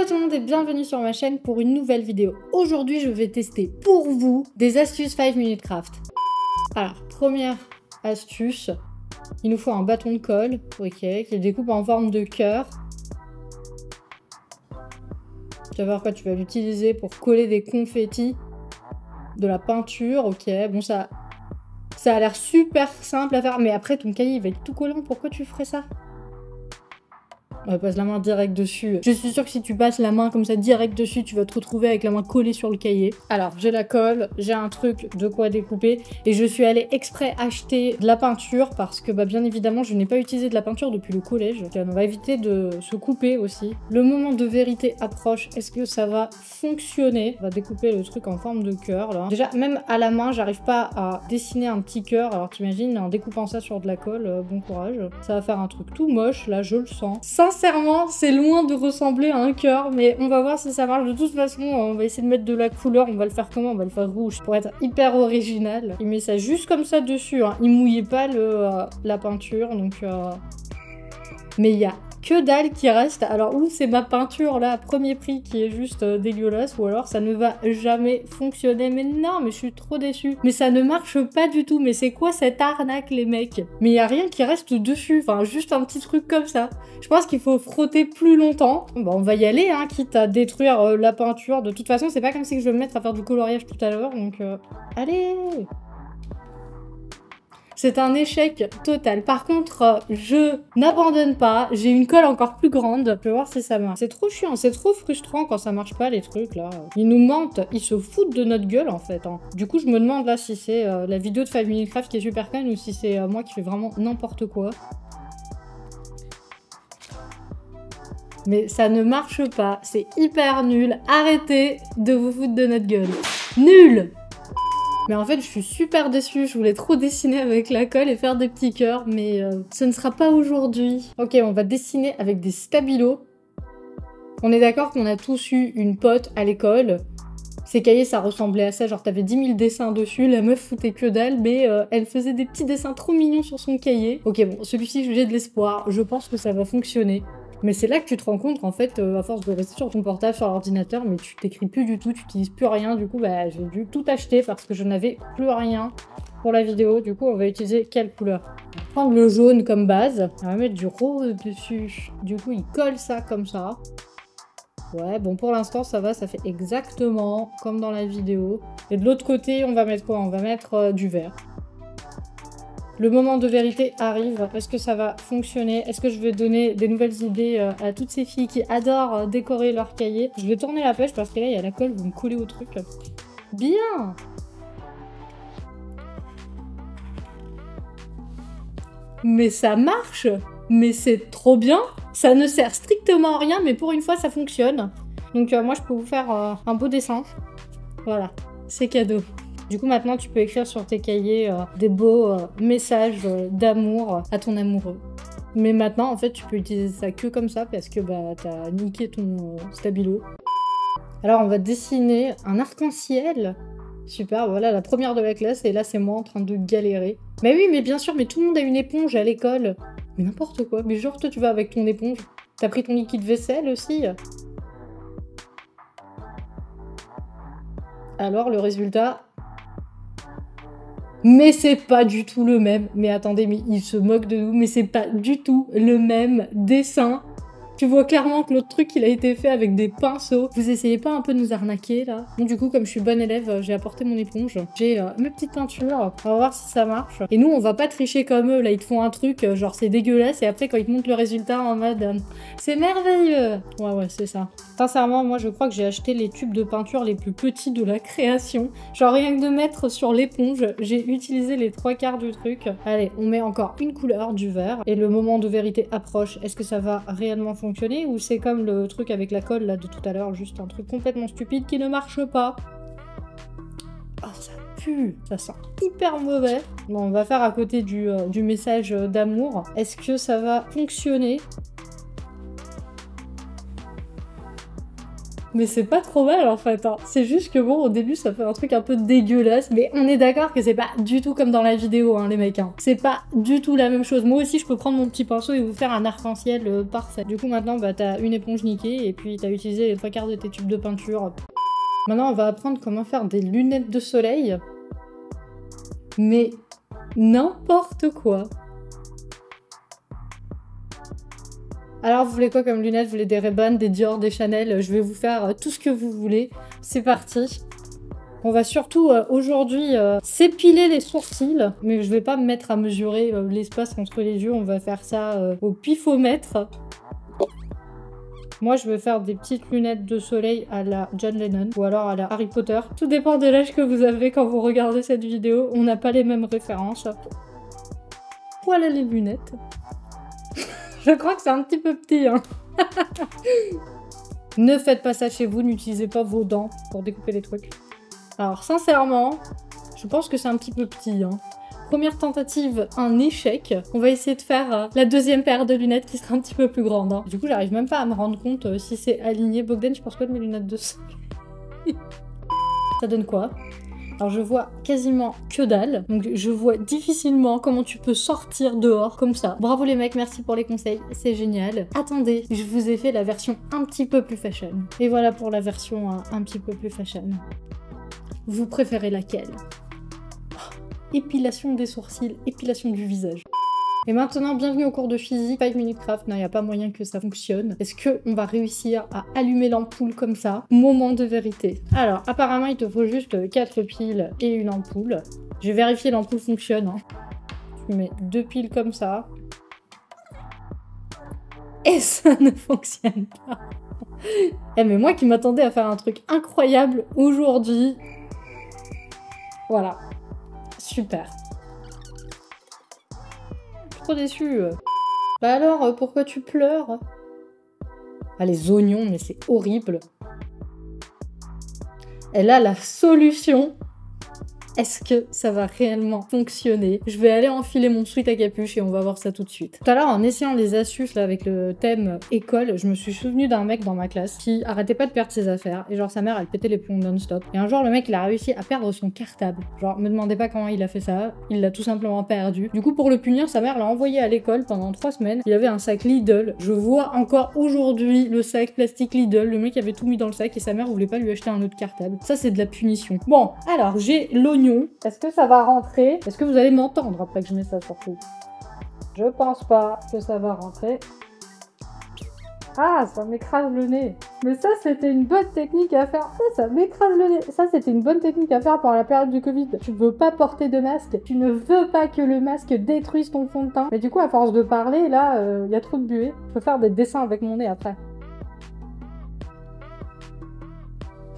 tout le monde et bienvenue sur ma chaîne pour une nouvelle vidéo. Aujourd'hui, je vais tester pour vous des astuces 5 minutes craft. Alors, première astuce, il nous faut un bâton de colle, ok, qui découpe en forme de cœur. Tu vas voir quoi, tu vas l'utiliser pour coller des confettis, de la peinture, ok. Bon, ça a l'air super simple à faire, mais après ton cahier il va être tout collant, pourquoi tu ferais ça? On va passer la main direct dessus. Je suis sûre que si tu passes la main comme ça direct dessus, tu vas te retrouver avec la main collée sur le cahier. Alors, j'ai la colle, j'ai un truc de quoi découper et je suis allée exprès acheter de la peinture parce que, bien évidemment, je n'ai pas utilisé de la peinture depuis le collège. Donc, on va éviter de se couper aussi. Le moment de vérité approche. Est-ce que ça va fonctionner? On va découper le truc en forme de cœur, là. Déjà, même à la main, j'arrive pas à dessiner un petit cœur. Alors, t'imagines, en découpant ça sur de la colle, bon courage. Ça va faire un truc tout moche, là, je le sens. Sincèrement, c'est loin de ressembler à un cœur, mais on va voir si ça marche. De toute façon, on va essayer de mettre de la couleur. On va le faire comment? On va le faire rouge pour être hyper original. Il met ça juste comme ça dessus, hein. Il mouillait pas la peinture, donc... Mais il y a que dalle qui reste. Alors, ou c'est ma peinture, là, à premier prix, qui est juste dégueulasse, ou alors ça ne va jamais fonctionner. Mais non, mais je suis trop déçue. Mais ça ne marche pas du tout. Mais c'est quoi cette arnaque, les mecs? Mais il n'y a rien qui reste dessus. Enfin, juste un petit truc comme ça. Je pense qu'il faut frotter plus longtemps. Bon, on va y aller, hein, quitte à détruire la peinture. De toute façon, c'est pas comme si je vais me mettre à faire du coloriage tout à l'heure, donc... Allez! C'est un échec total. Par contre, je n'abandonne pas. J'ai une colle encore plus grande. Je vais voir si ça marche. C'est trop chiant, c'est trop frustrant quand ça marche pas, les trucs, là. Ils nous mentent, ils se foutent de notre gueule, en fait, hein. Du coup, je me demande, là, si c'est la vidéo de 5 minutes craft qui est super conne ou si c'est moi qui fais vraiment n'importe quoi. Mais ça ne marche pas. C'est hyper nul. Arrêtez de vous foutre de notre gueule. Nul! Mais en fait, je suis super déçue. Je voulais trop dessiner avec la colle et faire des petits cœurs, mais ce ne sera pas aujourd'hui. Ok, on va dessiner avec des stabilos. On est d'accord qu'on a tous eu une pote à l'école. Ces cahiers, ça ressemblait à ça. Genre, t'avais 10 000 dessins dessus. La meuf foutait que dalle, mais elle faisait des petits dessins trop mignons sur son cahier. Ok, bon, celui-ci, j'ai de l'espoir. Je pense que ça va fonctionner. Mais c'est là que tu te rends compte qu'en fait, à force de rester sur ton portable, sur l'ordinateur, mais tu t'écris plus du tout, tu n'utilises plus rien. Du coup, j'ai dû tout acheter parce que je n'avais plus rien pour la vidéo. Du coup, on va utiliser quelle couleur? On va prendre le jaune comme base. On va mettre du rose dessus. Du coup, il colle ça comme ça. Ouais, bon, pour l'instant, ça va, ça fait exactement comme dans la vidéo. Et de l'autre côté, on va mettre quoi? On va mettre du vert. Le moment de vérité arrive. Est-ce que ça va fonctionner? Est-ce que je vais donner des nouvelles idées à toutes ces filles qui adorent décorer leur cahier? Je vais tourner la pêche parce que là, il y a la colle, vous me collez au truc. Bien! Mais ça marche! Mais c'est trop bien! Ça ne sert strictement à rien, mais pour une fois, ça fonctionne. Donc moi, je peux vous faire un beau dessin. Voilà, c'est cadeau. Du coup, maintenant, tu peux écrire sur tes cahiers des beaux messages d'amour à ton amoureux. Mais maintenant, en fait, tu peux utiliser ça que comme ça parce que t'as niqué ton stabilo. Alors, on va dessiner un arc-en-ciel. Super, voilà, la première de la classe. Et là, c'est moi en train de galérer. Mais oui, mais bien sûr, mais tout le monde a une éponge à l'école. Mais n'importe quoi. Mais genre, toi, tu vas avec ton éponge. T'as pris ton liquide vaisselle aussi. Alors, le résultat... Mais c'est pas du tout le même. Mais attendez, mais il se moque de nous. Mais c'est pas du tout le même dessin. Tu vois clairement que l'autre truc, il a été fait avec des pinceaux. Vous essayez pas un peu de nous arnaquer, là? Bon, du coup, comme je suis bonne élève, j'ai apporté mon éponge. J'ai mes petites peintures. On va voir si ça marche. Et nous, on va pas tricher comme eux. Là, ils te font un truc, genre, c'est dégueulasse. Et après, quand ils te montrent le résultat en mode... c'est merveilleux! Ouais, c'est ça. Sincèrement, moi, je crois que j'ai acheté les tubes de peinture les plus petits de la création. Genre, rien que de mettre sur l'éponge, j'ai utilisé les 3/4 du truc. Allez, on met encore une couleur, du vert. Et le moment de vérité approche. Est-ce que ça va réellement fonctionner ou c'est comme le truc avec la colle, là, de tout à l'heure, juste un truc complètement stupide qui ne marche pas? Oh, ça pue! Ça sent hyper mauvais. Bon, on va faire à côté du message d'amour. Est-ce que ça va fonctionner? Mais c'est pas trop mal en fait, hein. C'est juste que bon, au début ça fait un truc un peu dégueulasse, mais on est d'accord que c'est pas du tout comme dans la vidéo, hein, les mecs, hein. C'est pas du tout la même chose. Moi aussi je peux prendre mon petit pinceau et vous faire un arc-en-ciel parfait. Du coup maintenant bah t'as une éponge niquée et puis t'as utilisé les 3/4 de tes tubes de peinture. Maintenant on va apprendre comment faire des lunettes de soleil. Mais n'importe quoi. Alors vous voulez quoi comme lunettes? Vous voulez des Ray-Ban, des Dior, des Chanel? Je vais vous faire tout ce que vous voulez. C'est parti. On va surtout aujourd'hui s'épiler les sourcils. Mais je vais pas me mettre à mesurer l'espace entre les yeux. On va faire ça au pifomètre. Moi je vais faire des petites lunettes de soleil à la John Lennon ou alors à la Harry Potter. Tout dépend de l'âge que vous avez quand vous regardez cette vidéo. On n'a pas les mêmes références. Voilà les lunettes. Je crois que c'est un petit peu petit, hein. Ne faites pas ça chez vous, n'utilisez pas vos dents pour découper les trucs. Alors sincèrement, je pense que c'est un petit peu petit, hein. Première tentative, un échec. On va essayer de faire la deuxième paire de lunettes qui sera un petit peu plus grande, hein. Du coup, j'arrive même pas à me rendre compte si c'est aligné. Bogdan, je pense quoi de mes lunettes de soleil? Ça donne quoi? Alors je vois quasiment que dalle, donc je vois difficilement comment tu peux sortir dehors comme ça. Bravo les mecs, merci pour les conseils, c'est génial. Attendez, je vous ai fait la version un petit peu plus fashion. Et voilà pour la version un petit peu plus fashion. Vous préférez laquelle? Épilation des sourcils, épilation du visage. Et maintenant, bienvenue au cours de physique, 5 minutes craft. Non, il n'y a pas moyen que ça fonctionne. Est-ce qu'on va réussir à allumer l'ampoule comme ça? Moment de vérité. Alors, apparemment, il te faut juste 4 piles et une ampoule. Je vais vérifier l'ampoule fonctionne, hein. Tu mets 2 piles comme ça. Et ça ne fonctionne pas. Eh, mais moi qui m'attendais à faire un truc incroyable aujourd'hui. Voilà. Super. Trop déçue. Bah alors, pourquoi tu pleures? Ah, les oignons, mais c'est horrible. Elle a la solution. Est-ce que ça va réellement fonctionner? Je vais aller enfiler mon sweat à capuche et on va voir ça tout de suite. Tout à l'heure, en essayant les astuces là, avec le thème école, je me suis souvenu d'un mec dans ma classe qui arrêtait pas de perdre ses affaires. Et genre, sa mère, elle pétait les plombs non-stop. Et un jour, le mec, il a réussi à perdre son cartable. Genre, me demandez pas comment il a fait ça. Il l'a tout simplement perdu. Du coup, pour le punir, sa mère l'a envoyé à l'école pendant 3 semaines. Il avait un sac Lidl. Je vois encore aujourd'hui le sac plastique Lidl. Le mec avait tout mis dans le sac et sa mère voulait pas lui acheter un autre cartable. Ça, c'est de la punition. Bon, alors, j'ai l'oignon. Est-ce que ça va rentrer? Est-ce que vous allez m'entendre après que je mets ça surtout? Je pense pas que ça va rentrer. Ah, ça m'écrase le nez. Mais ça, c'était une bonne technique à faire. Ça m'écrase le nez. Ça, c'était une bonne technique à faire pendant la période du Covid. Tu veux pas porter de masque. Tu ne veux pas que le masque détruise ton fond de teint. Mais du coup, à force de parler, là, y a trop de buée. Je peux faire des dessins avec mon nez après.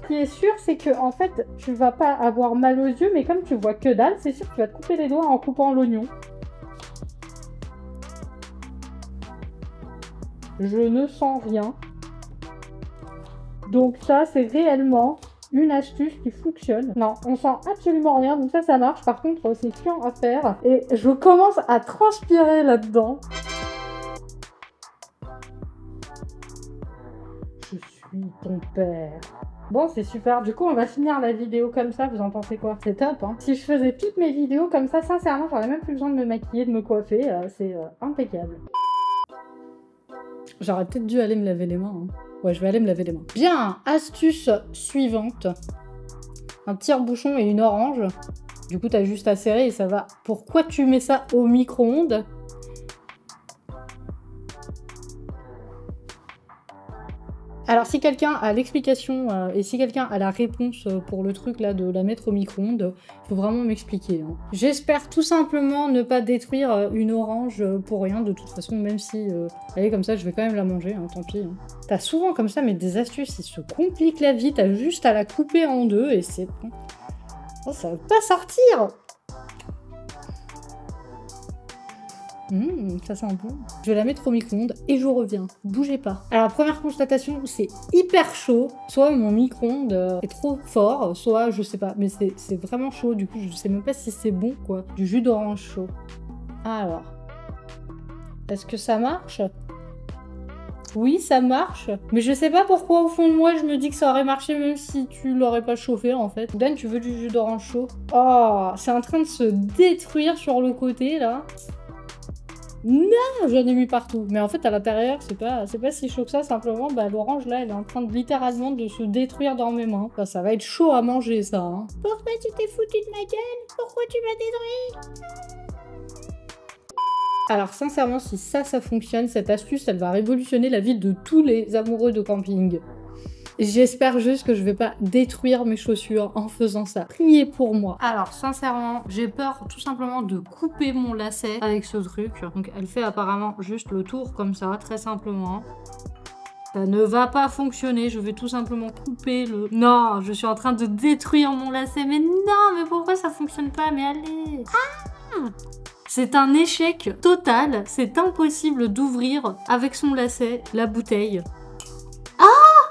Ce qui est sûr, c'est que en fait, tu vas pas avoir mal aux yeux, mais comme tu vois que dalle, c'est sûr que tu vas te couper les doigts en coupant l'oignon. Je ne sens rien. Donc ça, c'est réellement une astuce qui fonctionne. Non, on sent absolument rien, donc ça marche. Par contre, c'est chiant à faire. Et je commence à transpirer là-dedans. Je suis ton père. Bon, c'est super. Du coup, on va finir la vidéo comme ça. Vous en pensez quoi? C'est top, hein. Si je faisais toutes mes vidéos comme ça, sincèrement, j'aurais même plus besoin de me maquiller, de me coiffer. C'est impeccable. J'aurais peut-être dû aller me laver les mains, hein. Ouais, je vais aller me laver les mains. Bien, astuce suivante. Un tire-bouchon et une orange. Du coup, t'as juste à serrer et ça va. Pourquoi tu mets ça au micro-ondes? Alors si quelqu'un a l'explication et si quelqu'un a la réponse pour le truc là de la mettre au micro-ondes, faut vraiment m'expliquer, hein. J'espère tout simplement ne pas détruire une orange pour rien, de toute façon, même si elle est comme ça, je vais quand même la manger, hein, tant pis, hein. T'as souvent comme ça, mais des astuces, ils se compliquent la vie, t'as juste à la couper en deux et c'est bon. Oh, ça va pas sortir! Ça sent bon. Je vais la mettre au micro-ondes et je reviens. Bougez pas. Alors, première constatation, c'est hyper chaud. Soit mon micro-ondes est trop fort, soit je sais pas. Mais c'est vraiment chaud. Du coup, je sais même pas si c'est bon, quoi. Du jus d'orange chaud. Alors. Est-ce que ça marche? Oui, ça marche. Mais je sais pas pourquoi au fond de moi je me dis que ça aurait marché même si tu l'aurais pas chauffé en fait. Dan, tu veux du jus d'orange chaud? Oh, c'est en train de se détruire sur le côté là. Non, j'en ai mis partout. Mais en fait, à l'intérieur, c'est pas si chaud que ça. Simplement, bah, l'orange, là, elle est en train de littéralement de se détruire dans mes mains. Enfin, ça va être chaud à manger, ça. Hein. Pourquoi tu t'es foutu de ma gueule? Pourquoi tu m'as détruit? Alors, sincèrement, si ça fonctionne, cette astuce, elle va révolutionner la vie de tous les amoureux de camping. J'espère juste que je vais pas détruire mes chaussures en faisant ça. Priez pour moi. Alors, sincèrement, j'ai peur tout simplement de couper mon lacet avec ce truc. Donc, elle fait apparemment juste le tour comme ça, très simplement. Ça ne va pas fonctionner, je vais tout simplement couper le... Non, je suis en train de détruire mon lacet. Mais non, mais pourquoi ça fonctionne pas? Mais allez. Ah! C'est un échec total. C'est impossible d'ouvrir avec son lacet la bouteille.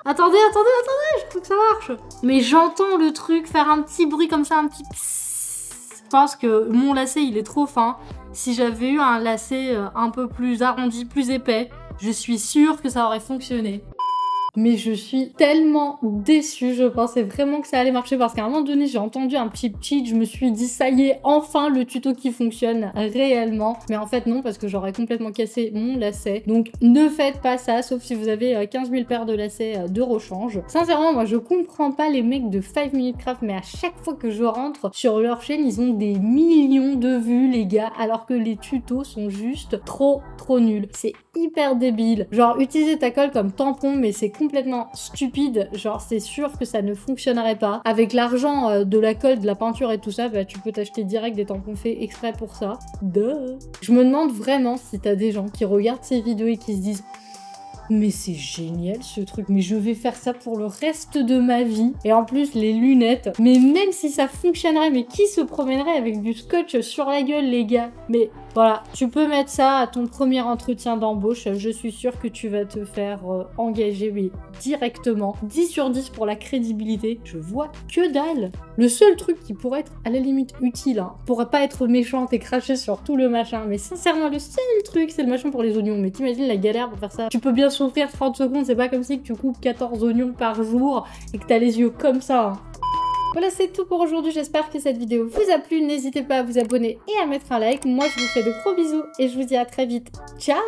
Attendez, je crois que ça marche. Mais j'entends le truc faire un petit bruit comme ça, un petit psss. Je pense que mon lacet, il est trop fin. Si j'avais eu un lacet un peu plus arrondi, plus épais, je suis sûre que ça aurait fonctionné. Mais je suis tellement déçue, je pensais vraiment que ça allait marcher parce qu'à un moment donné, j'ai entendu un petit cheat, je me suis dit ça y est, enfin le tuto qui fonctionne réellement. Mais en fait non, parce que j'aurais complètement cassé mon lacet. Donc ne faites pas ça, sauf si vous avez 15 000 paires de lacets de rechange. Sincèrement, moi je comprends pas les mecs de 5 Minute Craft, mais à chaque fois que je rentre sur leur chaîne, ils ont des millions de vues les gars, alors que les tutos sont juste trop nuls. C'est hyper débile. Genre utiliser ta colle comme tampon, mais c'est complètement stupide. Genre c'est sûr que ça ne fonctionnerait pas. Avec l'argent de la colle, de la peinture et tout ça, bah tu peux t'acheter direct des tampons faits exprès pour ça. Duh. Je me demande vraiment si t'as des gens qui regardent ces vidéos et qui se disent mais c'est génial ce truc, mais je vais faire ça pour le reste de ma vie. Et en plus les lunettes, mais même si ça fonctionnerait, mais qui se promènerait avec du scotch sur la gueule les gars? Mais voilà, tu peux mettre ça à ton premier entretien d'embauche, je suis sûre que tu vas te faire engager, mais directement. 10 sur 10 pour la crédibilité, je vois que dalle. Le seul truc qui pourrait être à la limite utile, hein, pourrait pas être méchante et cracher sur tout le machin, mais sincèrement le seul truc c'est le machin pour les oignons. Mais t'imagines la galère pour faire ça? Tu peux bien souffrir 30 secondes, c'est pas comme si que tu coupes 14 oignons par jour et que t'as les yeux comme ça. Hein. Voilà, c'est tout pour aujourd'hui. J'espère que cette vidéo vous a plu. N'hésitez pas à vous abonner et à mettre un like. Moi, je vous fais de gros bisous et je vous dis à très vite. Ciao!